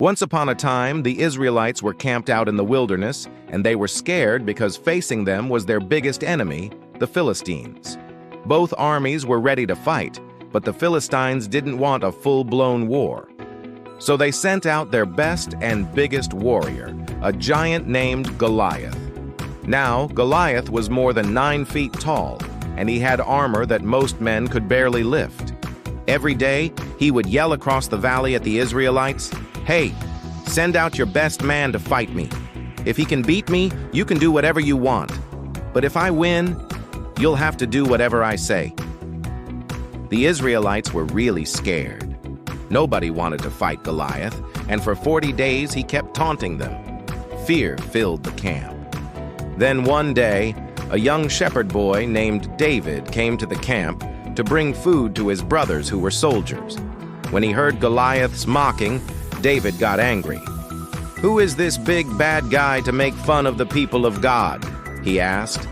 Once upon a time, the Israelites were camped out in the wilderness, and they were scared because facing them was their biggest enemy, the Philistines. Both armies were ready to fight, but the Philistines didn't want a full-blown war. So they sent out their best and biggest warrior, a giant named Goliath. Now, Goliath was more than 9 feet tall, and he had armor that most men could barely lift. Every day, he would yell across the valley at the Israelites, "Hey, send out your best man to fight me. If he can beat me, you can do whatever you want. But if I win, you'll have to do whatever I say." The Israelites were really scared. Nobody wanted to fight Goliath, and for 40 days he kept taunting them. Fear filled the camp. Then one day, a young shepherd boy named David came to the camp to bring food to his brothers who were soldiers. When he heard Goliath's mocking, David got angry. "Who is this big bad guy to make fun of the people of God?" he asked.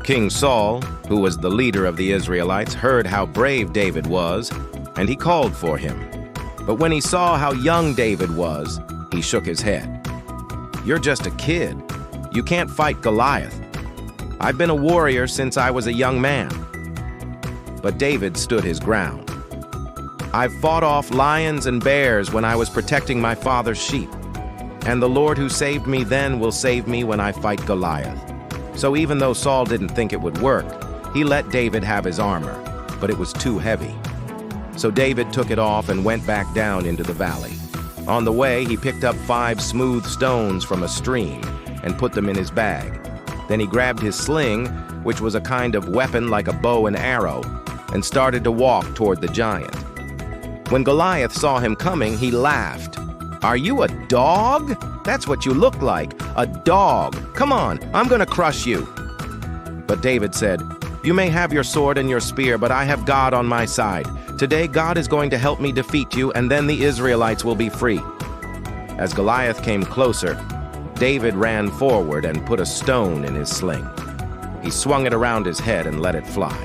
King Saul, who was the leader of the Israelites, heard how brave David was, and he called for him. But when he saw how young David was, he shook his head. "You're just a kid. You can't fight Goliath. I've been a warrior since I was a young man." But David stood his ground. "I've fought off lions and bears when I was protecting my father's sheep, and the Lord who saved me then will save me when I fight Goliath." So even though Saul didn't think it would work, he let David have his armor, but it was too heavy. So David took it off and went back down into the valley. On the way, he picked up 5 smooth stones from a stream and put them in his bag. Then he grabbed his sling, which was a kind of weapon like a bow and arrow, and started to walk toward the giant. When Goliath saw him coming, he laughed. "Are you a dog? That's what you look like, a dog. Come on, I'm gonna crush you." But David said, "You may have your sword and your spear, but I have God on my side. Today God is going to help me defeat you, and then the Israelites will be free." As Goliath came closer, David ran forward and put a stone in his sling. He swung it around his head and let it fly.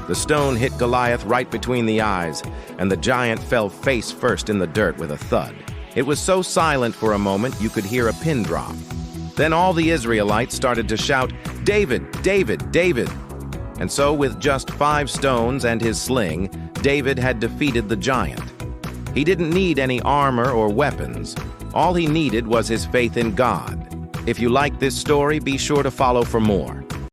The stone hit Goliath right between the eyes, and the giant fell face first in the dirt with a thud. It was so silent for a moment you could hear a pin drop. Then all the Israelites started to shout, "David, David, David!" And so with just 5 stones and his sling, David had defeated the giant. He didn't need any armor or weapons. All he needed was his faith in God. If you like this story, be sure to follow for more.